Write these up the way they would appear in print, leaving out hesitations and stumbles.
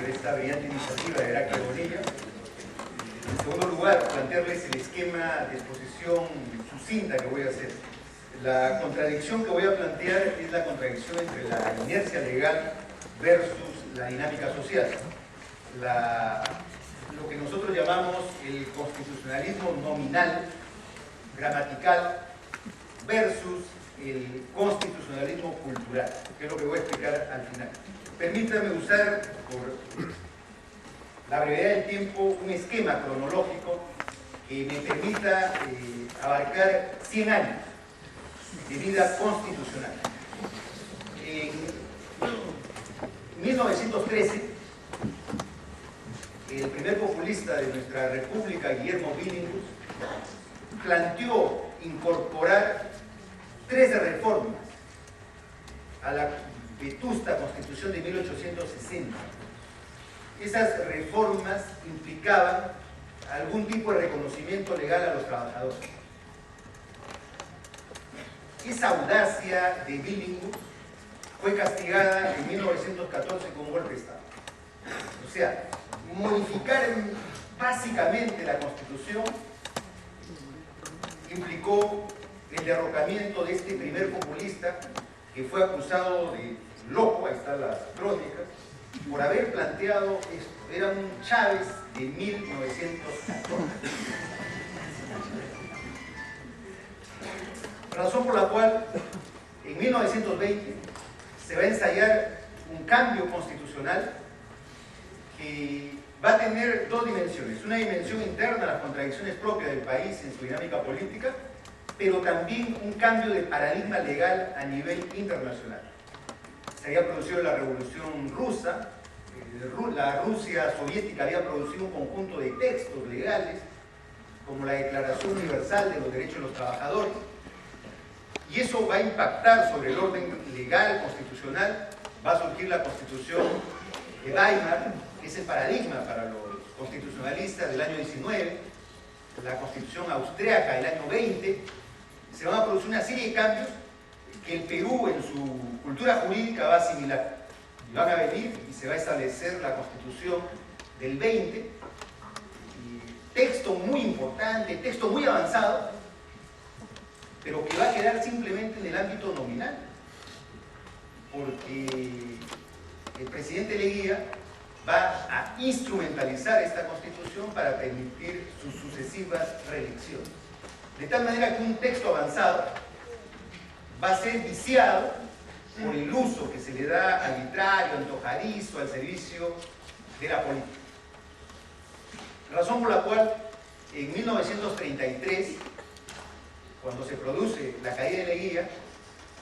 de esta brillante iniciativa de Heraclio Bonilla. En segundo lugar, plantearles el esquema de exposición sucinta que voy a hacer. La contradicción que voy a plantear es la contradicción entre la inercia legal versus la dinámica social. Lo que nosotros llamamos el constitucionalismo nominal, gramatical, versus el constitucionalismo cultural, que es lo que voy a explicar al final. Permítanme usar, por la brevedad del tiempo, un esquema cronológico que me permita abarcar 100 años de vida constitucional. En 1913, el primer populista de nuestra república, Guillermo Billinghus, planteó incorporar 13 reformas a la vetusta Constitución de 1860. Esas reformas implicaban algún tipo de reconocimiento legal a los trabajadores. Esa audacia de Billinghus fue castigada en 1914 con un golpe de Estado. O sea, modificar básicamente la Constitución implicó el derrocamiento de este primer populista que fue acusado de loco, ahí están las crónicas, por haber planteado esto. Era un Chávez de 1914. Razón por la cual en 1920 se va a ensayar un cambio constitucional que va a tener dos dimensiones. Una dimensión interna, las contradicciones propias del país en su dinámica política, pero también un cambio de paradigma legal a nivel internacional. Se había producido la Revolución Rusa, la Rusia soviética había producido un conjunto de textos legales, como la Declaración Universal de los Derechos de los Trabajadores, y eso va a impactar sobre el orden legal, constitucional. Va a surgir la Constitución de Weimar, que es el paradigma para los constitucionalistas del año 19, la Constitución austriaca del año 20. Se van a producir una serie de cambios que el Perú en su cultura jurídica va a asimilar. Y van a venir y se va a establecer la Constitución del 20, y texto muy importante, texto muy avanzado, pero que va a quedar simplemente en el ámbito nominal, porque el presidente Leguía va a instrumentalizar esta Constitución para permitir sus sucesivas reelecciones. De tal manera que un texto avanzado va a ser viciado por el uso que se le da arbitrario, antojadizo, al servicio de la política. Razón por la cual en 1933, cuando se produce la caída de Leguía,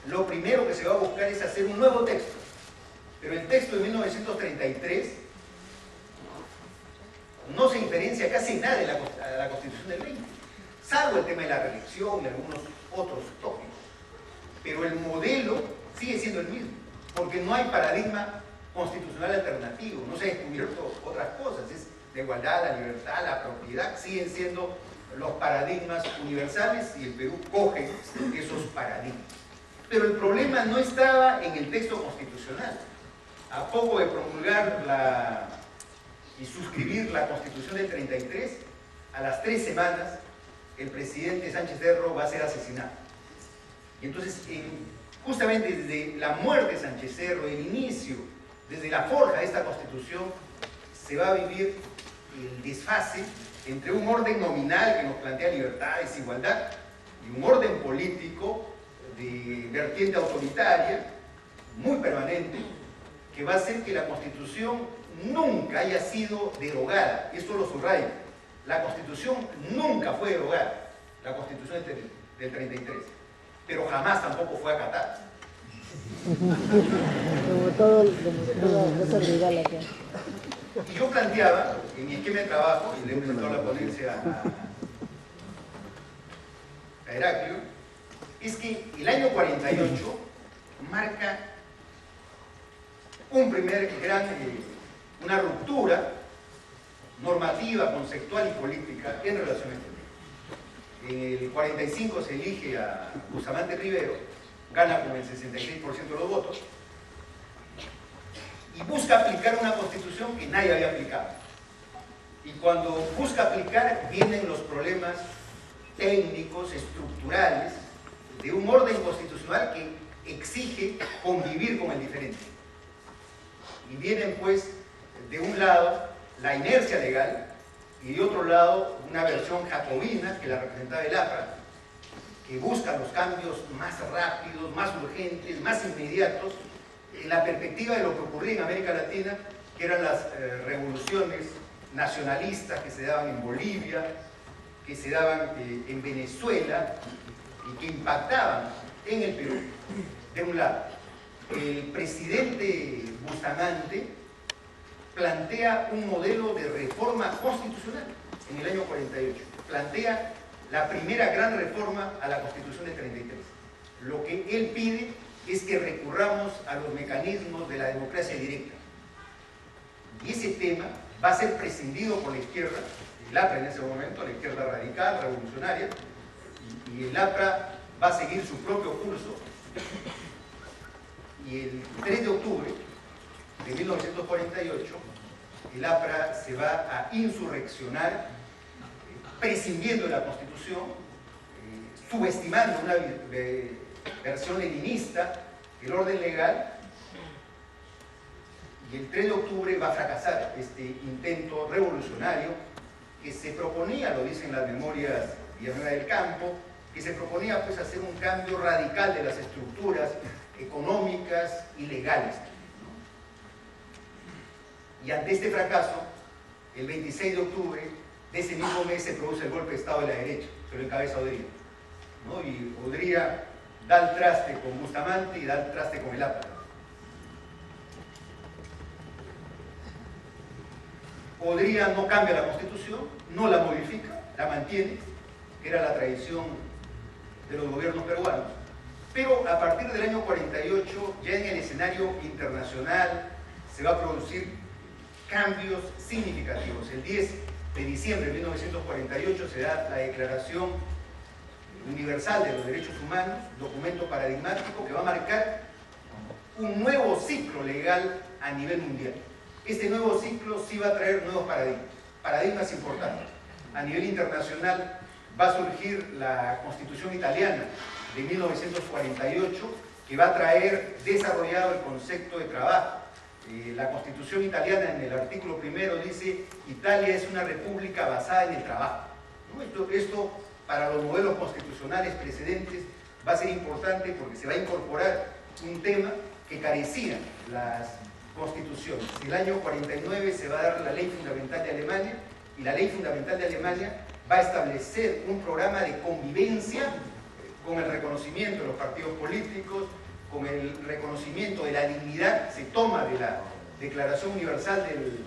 lo primero que se va a buscar es hacer un nuevo texto. Pero el texto de 1933 no se diferencia casi nada de la Constitución del 20, salvo el tema de la reelección y algunos otros tópicos. Pero el modelo sigue siendo el mismo, porque no hay paradigma constitucional alternativo, no se han descubierto otras cosas. Es la igualdad, la libertad, la propiedad, siguen siendo los paradigmas universales, y el Perú coge esos paradigmas. Pero el problema no estaba en el texto constitucional. A poco de promulgar y suscribir la Constitución del 33, a las 3 semanas el presidente Sánchez Cerro va a ser asesinado. Y entonces, justamente desde la muerte de Sánchez Cerro, el inicio, desde la forja de esta Constitución, se va a vivir el desfase entre un orden nominal que nos plantea libertad, desigualdad, y un orden político de vertiente autoritaria, muy permanente, que va a hacer que la Constitución nunca haya sido derogada. Esto lo subrayo. La Constitución nunca fue derogada, la Constitución del 33, pero jamás tampoco fue acatada. Como todo cosa legal acá. Y yo planteaba, en mi esquema de trabajo, y le he presentado la ponencia a Heraclio, es que el año 48 marca una ruptura normativa, conceptual y política en relación a este tema. En el 45 se elige a Bustamante Rivero, gana con el 66% de los votos, y busca aplicar una constitución que nadie había aplicado. Y cuando busca aplicar, vienen los problemas técnicos, estructurales, de un orden constitucional que exige convivir con el diferente. Y vienen pues, de un lado, la inercia legal, y de otro lado, una versión jacobina, que la representaba el APRA, que busca los cambios más rápidos, más urgentes, más inmediatos, en la perspectiva de lo que ocurría en América Latina, que eran las revoluciones nacionalistas que se daban en Bolivia, que se daban en Venezuela y que impactaban en el Perú. De un lado, el presidente Bustamante plantea un modelo de reforma constitucional en el año 48. Plantea la primera gran reforma a la Constitución del 33. Lo que él pide es que recurramos a los mecanismos de la democracia directa. Y ese tema va a ser prescindido por la izquierda, el APRA en ese momento, la izquierda radical, revolucionaria, y el APRA va a seguir su propio curso. Y el 3 de octubre de 1948, el APRA se va a insurreccionar, prescindiendo de la Constitución, subestimando una versión leninista del orden legal, y el 3 de octubre va a fracasar este intento revolucionario que se proponía, lo dicen las memorias de Villanueva del Campo, que se proponía pues hacer un cambio radical de las estructuras económicas y legales. Y ante este fracaso, el 26 de octubre de ese mismo mes se produce el golpe de Estado de la derecha, se lo encabeza Odría, ¿no? Y Odría da el traste con Bustamante y da el traste con el APRA. Odría no cambia la Constitución, no la modifica, la mantiene, que era la tradición de los gobiernos peruanos, pero a partir del año 48, ya en el escenario internacional, se va a producir cambios significativos. El 10 de diciembre de 1948 se da la Declaración Universal de los Derechos Humanos, documento paradigmático que va a marcar un nuevo ciclo legal a nivel mundial. Este nuevo ciclo sí va a traer nuevos paradigmas importantes. A nivel internacional va a surgir la Constitución italiana de 1948, que va a traer desarrollado el concepto de trabajo. La Constitución italiana en el artículo primero dice: Italia es una república basada en el trabajo. ¿No? Esto para los modelos constitucionales precedentes va a ser importante porque se va a incorporar un tema que carecían las constituciones. En el año 49 se va a dar la Ley Fundamental de Alemania, y la Ley Fundamental de Alemania va a establecer un programa de convivencia con el reconocimiento de los partidos políticos, con el reconocimiento de la dignidad. Se toma de la Declaración Universal del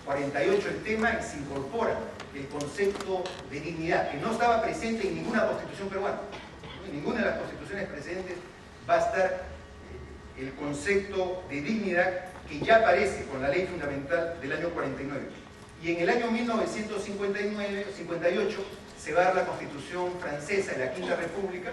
48 el tema y se incorpora el concepto de dignidad, que no estaba presente en ninguna constitución peruana. En ninguna de las constituciones presentes va a estar el concepto de dignidad, que ya aparece con la Ley Fundamental del año 49. Y en el año 1958 se va a dar la Constitución francesa de la Quinta República,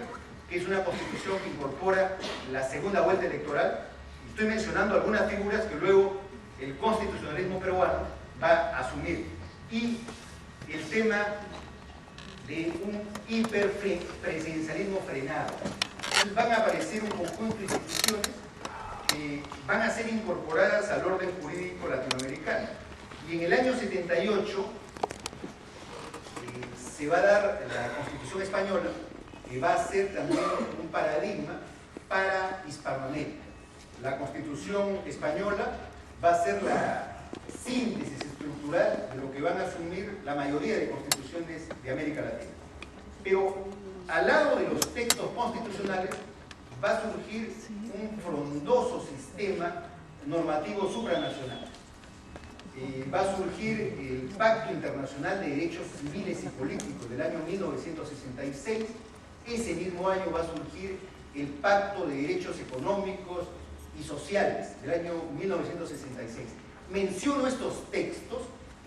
que es una constitución que incorpora la segunda vuelta electoral. Estoy mencionando algunas figuras que luego el constitucionalismo peruano va a asumir. Y el tema de un hiperpresidencialismo frenado. Entonces van a aparecer un conjunto de instituciones que van a ser incorporadas al orden jurídico latinoamericano. Y en el año 78 se va a dar la Constitución española, que va a ser también un paradigma para Hispanoamérica. La Constitución española va a ser la síntesis estructural de lo que van a asumir la mayoría de constituciones de América Latina. Pero al lado de los textos constitucionales va a surgir un frondoso sistema normativo supranacional. Va a surgir el Pacto Internacional de Derechos Civiles y Políticos del año 1966. Ese mismo año va a surgir el Pacto de Derechos Económicos y Sociales del año 1966. Menciono estos textos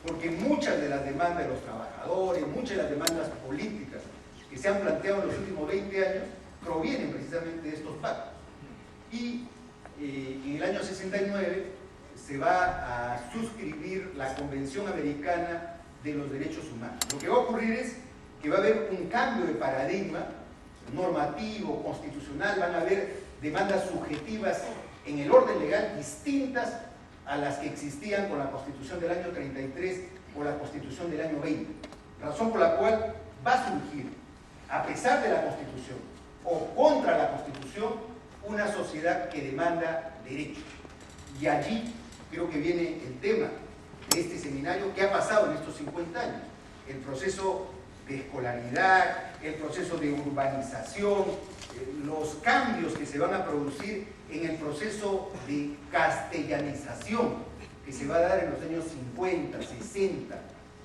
porque muchas de las demandas de los trabajadores, muchas de las demandas políticas que se han planteado en los últimos 20 años provienen precisamente de estos pactos. Y en el año 69 se va a suscribir la Convención Americana de los Derechos Humanos. Lo que va a ocurrir es que va a haber un cambio de paradigma normativo, constitucional, van a haber demandas subjetivas en el orden legal distintas a las que existían con la Constitución del año 33 o la Constitución del año 20. Razón por la cual va a surgir, a pesar de la Constitución o contra la Constitución, una sociedad que demanda derechos. Y allí creo que viene el tema de este seminario. ¿Qué ha pasado en estos 50 años? El proceso de escolaridad, el proceso de urbanización, los cambios que se van a producir en el proceso de castellanización que se va a dar en los años 50, 60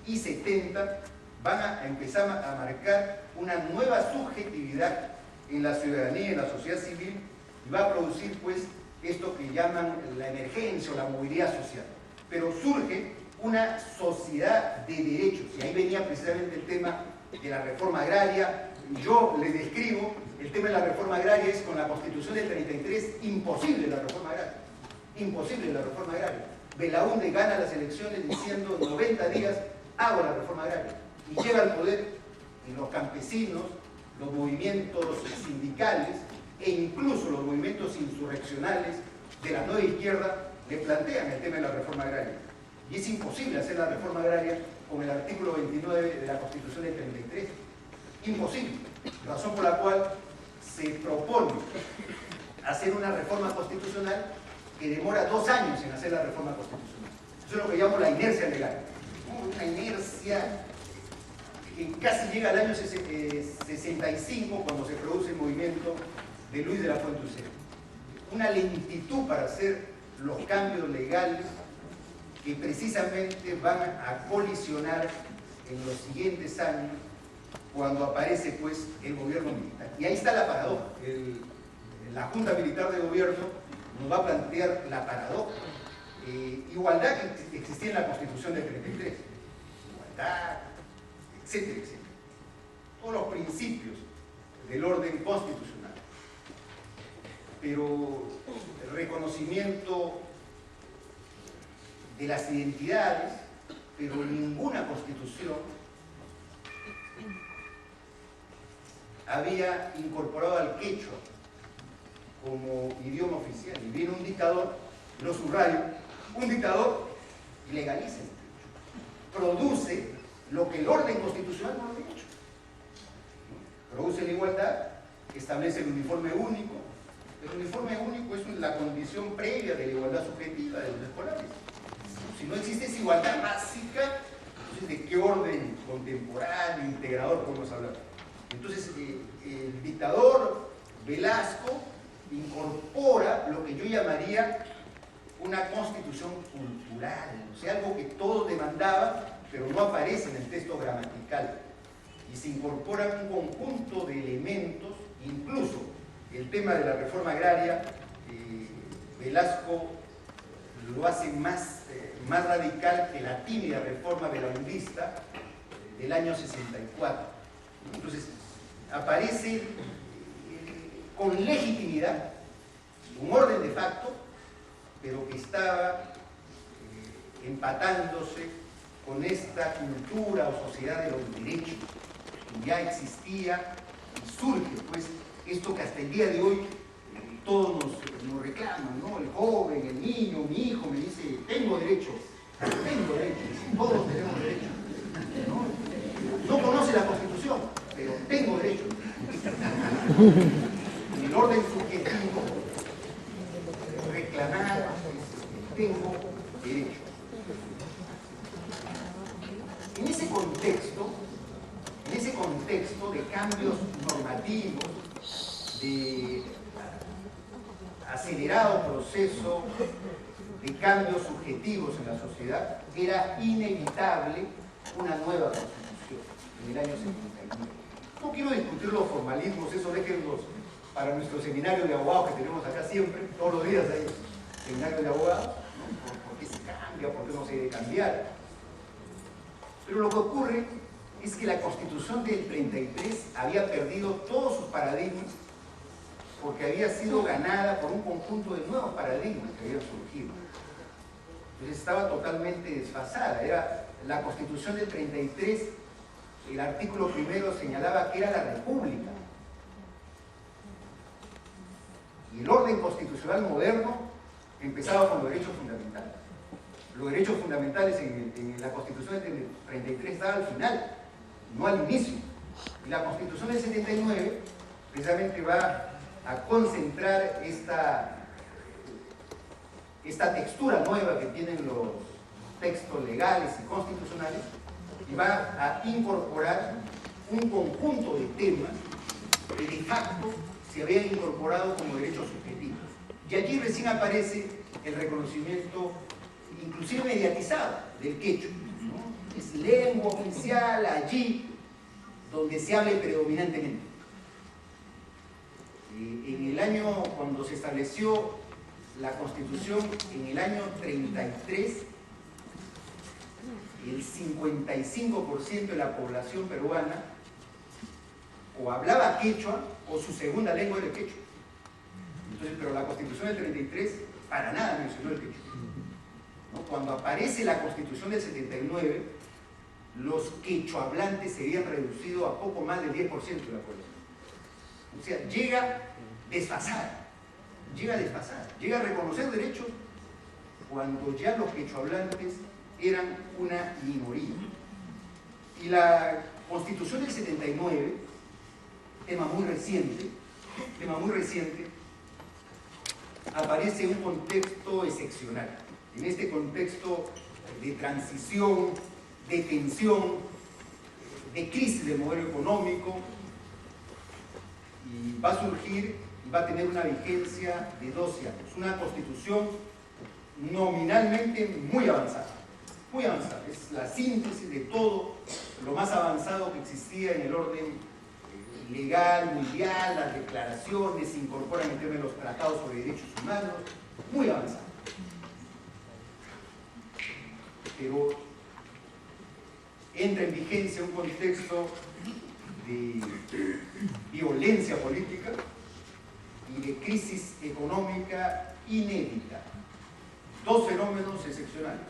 y 70, van a empezar a marcar una nueva subjetividad en la ciudadanía, en la sociedad civil, y va a producir pues esto que llaman la emergencia o la movilidad social. Pero surge una sociedad de derechos, y ahí venía precisamente el tema de la reforma agraria. Yo les describo, el tema de la reforma agraria es con la Constitución del 33, imposible la reforma agraria, imposible la reforma agraria. Belaúnde gana las elecciones diciendo 90 días hago la reforma agraria, y llega al poder y los campesinos, los movimientos sindicales e incluso los movimientos insurreccionales de la nueva izquierda le plantean el tema de la reforma agraria. Y es imposible hacer la reforma agraria con el artículo 29 de la Constitución del 33. Imposible. Razón por la cual se propone hacer una reforma constitucional que demora 2 años en hacer la reforma constitucional. Eso es lo que llamo la inercia legal. Una inercia que casi llega al año 65, cuando se produce el movimiento de Luis de la Fuente Uceda. Una lentitud para hacer los cambios legales que precisamente van a colisionar en los siguientes años cuando aparece pues el gobierno militar. Y ahí está la paradoja. La Junta Militar de Gobierno nos va a plantear la paradoja. Igualdad que existía en la Constitución del 33. Igualdad, etcétera, etcétera. Todos los principios del orden constitucional. Pero el reconocimiento de las identidades, pero ninguna constitución había incorporado al quechua como idioma oficial. Y viene un dictador, lo subrayo, un dictador y legaliza el quechua. Produce lo que el orden constitucional no había hecho. Produce la igualdad, establece el uniforme único. El uniforme único es la condición previa de la igualdad subjetiva de los escolares. Si no existe esa igualdad básica, entonces ¿de qué orden contemporáneo, integrador podemos hablar? Entonces el dictador Velasco incorpora lo que yo llamaría una constitución cultural, o sea, algo que todos demandaban, pero no aparece en el texto gramatical. Y se incorpora un conjunto de elementos, incluso el tema de la reforma agraria, Velasco lo hace más radical que la tímida reforma belaundista del año 64. Entonces, aparece con legitimidad un orden de facto, pero que estaba empatándose con esta cultura o sociedad de los derechos que ya existía, y surge pues esto que hasta el día de hoy todos nos reclaman, ¿no? El joven, el niño, mi hijo me dice, tengo derechos, todos tenemos derechos, ¿no? No conoce la Constitución, pero tengo derechos. En el orden subjetivo, reclamar, tengo derechos. En ese contexto de cambios normativos, de acelerado proceso de cambios subjetivos en la sociedad, era inevitable una nueva constitución en el año 79. No quiero discutir los formalismos, eso déjenlos para nuestro seminario de abogados que tenemos acá siempre, todos los días hay seminario de abogados, ¿no? ¿Por qué se cambia? ¿Por qué no se debe cambiar? Pero lo que ocurre es que la Constitución del 33 había perdido todos sus paradigmas porque había sido ganada por un conjunto de nuevos paradigmas que habían surgido. Entonces estaba totalmente desfasada. Era la Constitución del 33, el artículo primero señalaba que era la República. Y el orden constitucional moderno empezaba con los derechos fundamentales. Los derechos fundamentales en la Constitución del 33 estaban al final, no al inicio. Y la Constitución del 79 precisamente va a concentrar esta textura nueva que tienen los textos legales y constitucionales y va a incorporar un conjunto de temas que de facto se habían incorporado como derechos subjetivos. Y allí recién aparece el reconocimiento, inclusive mediatizado, del quechua, ¿no? Es lengua oficial allí donde se hable predominantemente. En el año, cuando se estableció la Constitución, en el año 33, el 55% de la población peruana o hablaba quechua o su segunda lengua era el quechua. Entonces, pero la Constitución del 33 para nada mencionó el quechua, ¿no? Cuando aparece la Constitución del 79, los quechohablantes se habían reducido a poco más del 10% de la población. O sea, llega desfasada, llega a reconocer derechos cuando ya los quechohablantes eran una minoría. Y la Constitución del 79, tema muy reciente, aparece en un contexto excepcional. En este contexto de transición, de tensión, de crisis del modelo económico, y va a surgir y va a tener una vigencia de 12 años. Una constitución nominalmente muy avanzada, es la síntesis de todo lo más avanzado que existía en el orden legal, mundial, las declaraciones se incorporan en términos de los tratados sobre derechos humanos, muy avanzado. Pero entra en vigencia un contexto de violencia política y de crisis económica inédita. Dos fenómenos excepcionales,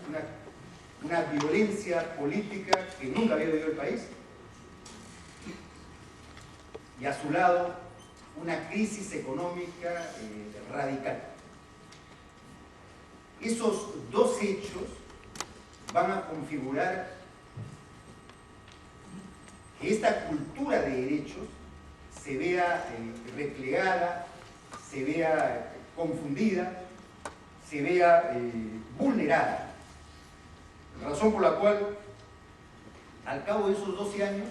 una violencia política que nunca había vivido el país y a su lado una crisis económica radical. Esos dos hechos van a configurar que esta cultura de derechos se vea replegada, se vea confundida, se vea vulnerada. Razón por la cual, al cabo de esos 12 años,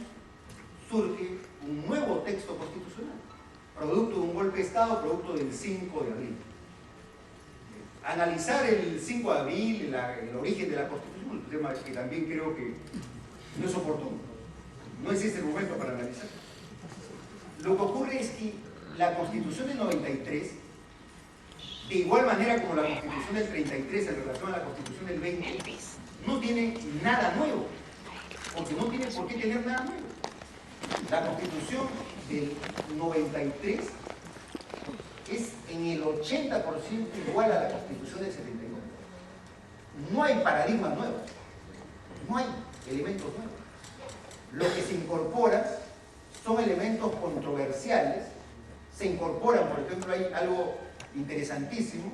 surge un nuevo texto constitucional, producto de un golpe de Estado, producto del 5 de abril. Analizar el 5 de abril, el origen de la Constitución, un tema que también creo que no es oportuno, no es este el momento para analizar. Lo que ocurre es que la Constitución del 93, de igual manera como la Constitución del 33 en relación a la Constitución del 20, no tiene nada nuevo, porque no tiene por qué tener nada nuevo. La Constitución del 93 es en el 80% igual a la Constitución del 79. No hay paradigmas nuevos, no hay elementos nuevos. Lo que se incorpora son elementos controversiales, se incorporan, por ejemplo, hay algo interesantísimo,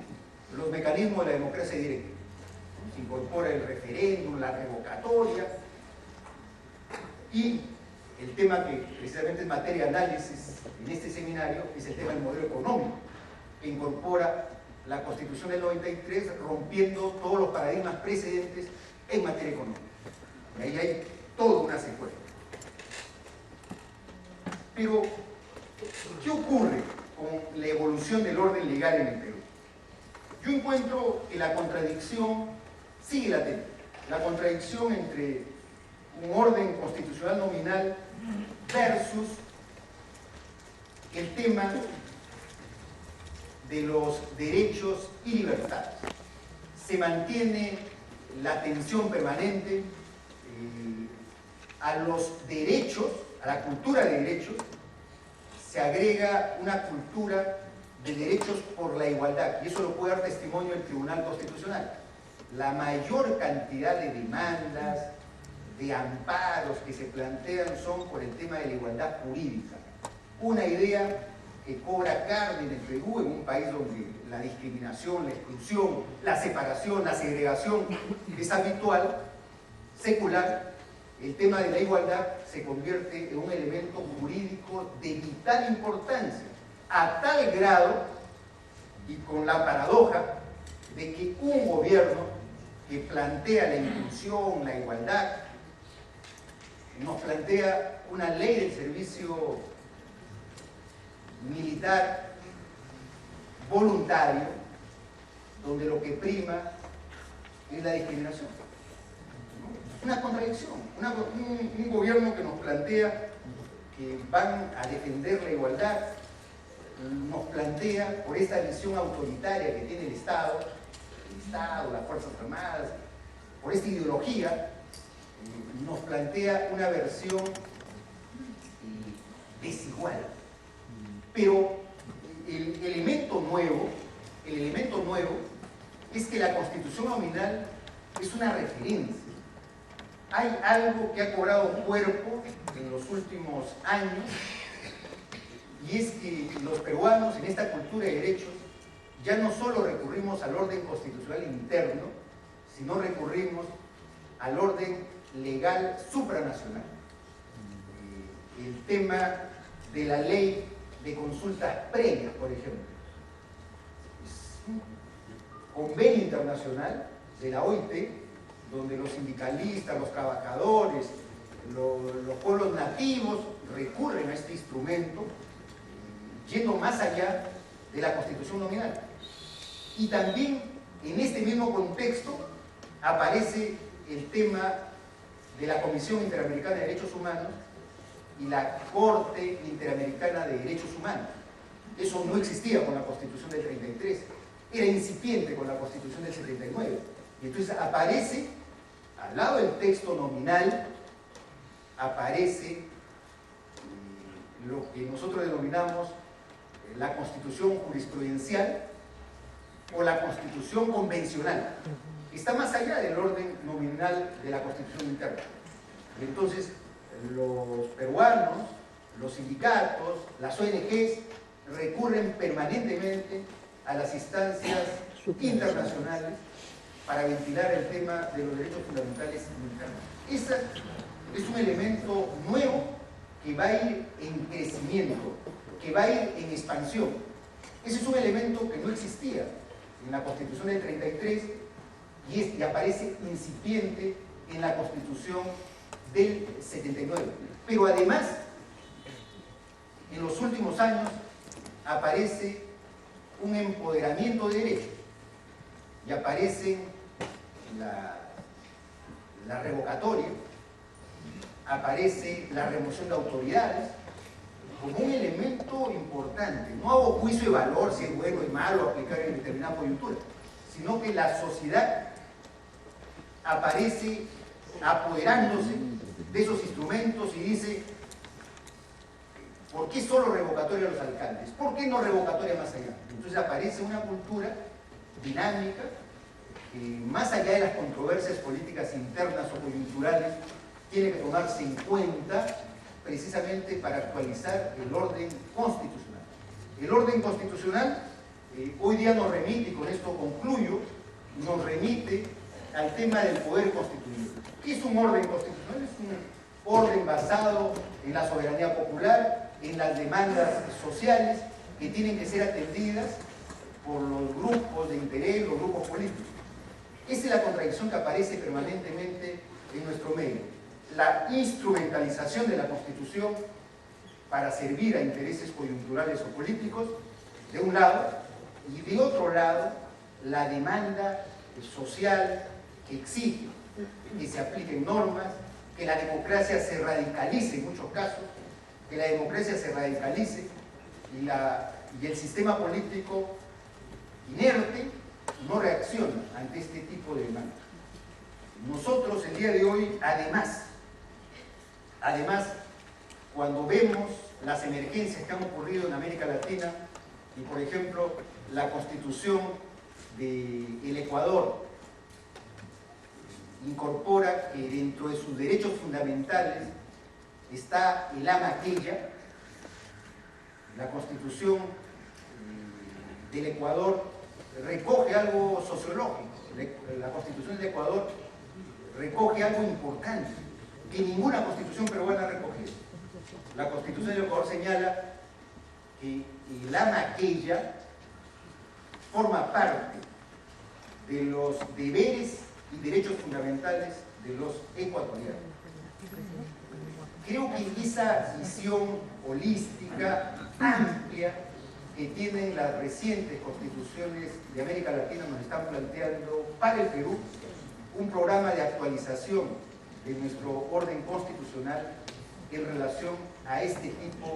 los mecanismos de la democracia directa. Se incorpora el referéndum, la revocatoria, y el tema que precisamente es materia de análisis en este seminario es el tema del modelo económico, que incorpora la Constitución del 93 rompiendo todos los paradigmas precedentes en materia económica. Y ahí hay toda una secuela. Pero, ¿qué ocurre con la evolución del orden legal en el Perú? Yo encuentro que la contradicción sigue latente. La contradicción entre un orden constitucional nominal versus el tema de los derechos y libertades. Se mantiene la tensión permanente a los derechos, a la cultura de derechos, se agrega una cultura de derechos por la igualdad, y eso lo puede dar testimonio el Tribunal Constitucional. la mayor cantidad de demandas, de amparos que se plantean son por el tema de la igualdad jurídica. Una idea que cobra carne en el Perú, en un país donde la discriminación, la exclusión, la separación, la segregación es habitual, secular. El tema de la igualdad se convierte en un elemento jurídico de vital importancia, a tal grado, y con la paradoja, de que un gobierno que plantea la inclusión, la igualdad, nos plantea una ley del servicio militar voluntario, donde lo que prima es la discriminación. Una contradicción, un gobierno que nos plantea que van a defender la igualdad, nos plantea, por esta visión autoritaria que tiene el Estado, las Fuerzas Armadas, por esta ideología, nos plantea una versión desigual. Pero el elemento nuevo es que la Constitución nominal es una referencia. Hay algo que ha cobrado cuerpo en los últimos años, y es que los peruanos en esta cultura de derechos ya no solo recurrimos al orden constitucional interno, sino recurrimos al orden legal supranacional. El tema de la ley de consultas previas, por ejemplo, es un convenio internacional de la OIT, donde los sindicalistas, los trabajadores, los pueblos nativos recurren a este instrumento, yendo más allá de la Constitución nominal. Y también en este mismo contexto aparece el tema de la Comisión Interamericana de Derechos Humanos y la Corte Interamericana de Derechos Humanos. Eso no existía con la Constitución del 33, era incipiente con la Constitución del 79. Y entonces aparece, al lado del texto nominal, aparece lo que nosotros denominamos la Constitución jurisprudencial o la Constitución convencional. Está más allá del orden nominal de la Constitución interna. Entonces, los peruanos, los sindicatos, las ONGs recurren permanentemente a las instancias internacionales para ventilar el tema de los derechos fundamentales internos. Ese es un elemento nuevo que va a ir en crecimiento, que va a ir en expansión. Ese es un elemento que no existía en la Constitución del 33 y aparece incipiente en la Constitución del 79. Pero además, en los últimos años aparece un empoderamiento de derechos y aparece la revocatoria, aparece la remoción de autoridades como un elemento importante. No hago juicio de valor si es bueno o malo aplicar en determinada coyuntura, sino que la sociedad aparece apoderándose de esos instrumentos y dice: ¿por qué solo revocatoria a los alcaldes? ¿Por qué no revocatoria más allá? Entonces aparece una cultura dinámica que, más allá de las controversias políticas internas o coyunturales, tiene que tomarse en cuenta precisamente para actualizar el orden constitucional. El orden constitucional hoy día nos remite, y con esto concluyo, nos remite al tema del poder constituido. ¿Qué es un orden constitucional? Es un orden basado en la soberanía popular, en las demandas sociales que tienen que ser atendidas por los grupos de interés, los grupos políticos. Esa es la contradicción que aparece permanentemente en nuestro medio. La instrumentalización de la Constitución para servir a intereses coyunturales o políticos, de un lado, y de otro lado, la demanda social que exige que se apliquen normas, que la democracia se radicalice en muchos casos, que la democracia se radicalice y el sistema político inerte no reacciona ante este tipo de demandas. Nosotros el día de hoy, además, cuando vemos las emergencias que han ocurrido en América Latina, y por ejemplo la Constitución del Ecuador incorpora que dentro de sus derechos fundamentales está el ama aquella. La Constitución del Ecuador recoge algo sociológico. La Constitución del Ecuador recoge algo importante que ninguna Constitución peruana ha recogido. La Constitución del Ecuador señala que el ama aquella forma parte de los deberes y derechos fundamentales de los ecuatorianos. Creo que esa visión holística, amplia, que tienen las recientes constituciones de América Latina nos están planteando para el Perú un programa de actualización de nuestro orden constitucional en relación a este tipo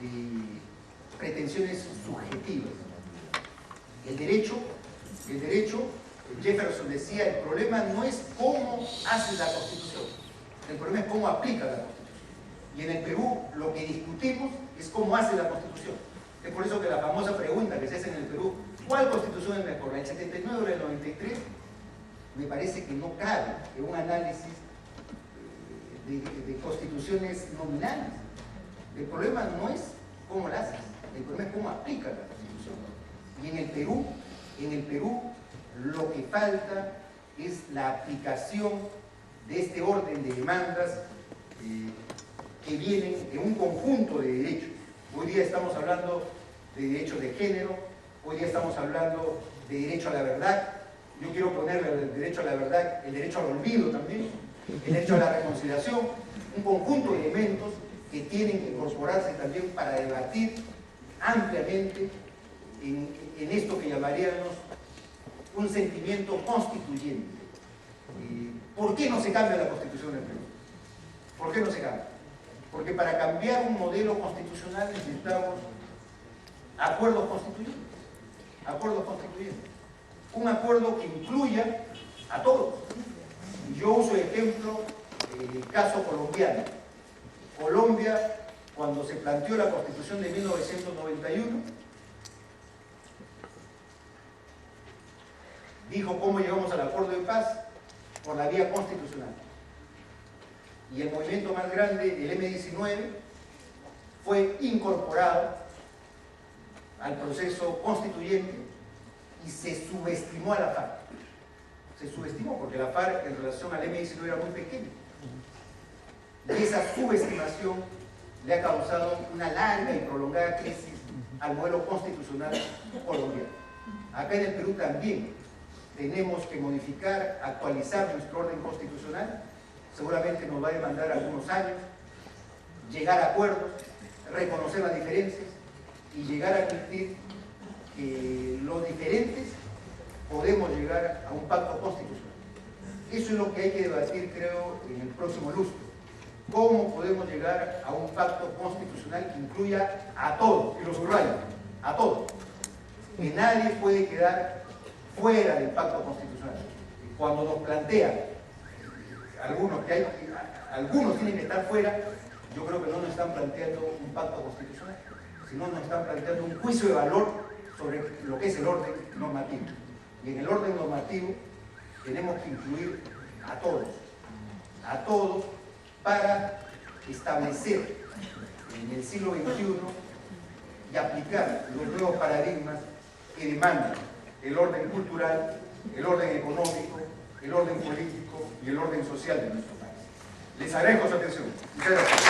de pretensiones subjetivas. El derecho, Jefferson decía, el problema no es cómo hace la Constitución, el problema es cómo aplica la Constitución. Y en el Perú lo que discutimos es cómo hace la Constitución. Es por eso que la famosa pregunta que se hace en el Perú, ¿cuál Constitución es mejor, la del 79 o la del 93? Me parece que no cabe en un análisis de constituciones nominales. El problema no es cómo la haces, el problema es cómo aplica la Constitución. Y en el Perú lo que falta es la aplicación de este orden de demandas que vienen de un conjunto de derechos. Hoy día estamos hablando de derechos de género, hoy día estamos hablando de derecho a la verdad. Yo quiero ponerle al derecho a la verdad el derecho al olvido también, el derecho a la reconciliación, un conjunto de elementos que tienen que incorporarse también para debatir ampliamente en esto que llamaríamos un sentimiento constituyente. ¿Por qué no se cambia la Constitución del Perú? ¿Por qué no se cambia? Porque para cambiar un modelo constitucional necesitamos acuerdos constituyentes. Acuerdos constituyentes. Un acuerdo que incluya a todos. Yo uso de ejemplo el caso colombiano. Colombia, cuando se planteó la Constitución de 1991, dijo cómo llegamos al acuerdo de paz por la vía constitucional. Y el movimiento más grande, el M-19, fue incorporado al proceso constituyente y se subestimó a la FARC. Se subestimó porque la FARC en relación al M-19 era muy pequeña. Y esa subestimación le ha causado una larga y prolongada crisis al modelo constitucional colombiano. Acá en el Perú también tenemos que modificar, actualizar nuestro orden constitucional. Seguramente nos va a demandar algunos años, llegar a acuerdos, reconocer las diferencias y llegar a admitir que los diferentes podemos llegar a un pacto constitucional. Eso es lo que hay que debatir, creo, en el próximo lustro. ¿Cómo podemos llegar a un pacto constitucional que incluya a todos, y lo subrayo, a todos? Que nadie puede quedar fuera del pacto constitucional. Y cuando nos plantean algunos tienen que estar fuera, yo creo que no nos están planteando un pacto constitucional, sino nos están planteando un juicio de valor sobre lo que es el orden normativo. Y en el orden normativo tenemos que incluir a todos para establecer en el siglo XXI y aplicar los nuevos paradigmas que demandan el orden cultural, el orden económico, el orden político y el orden social de nuestro país. Les agradezco su atención. Muchas gracias.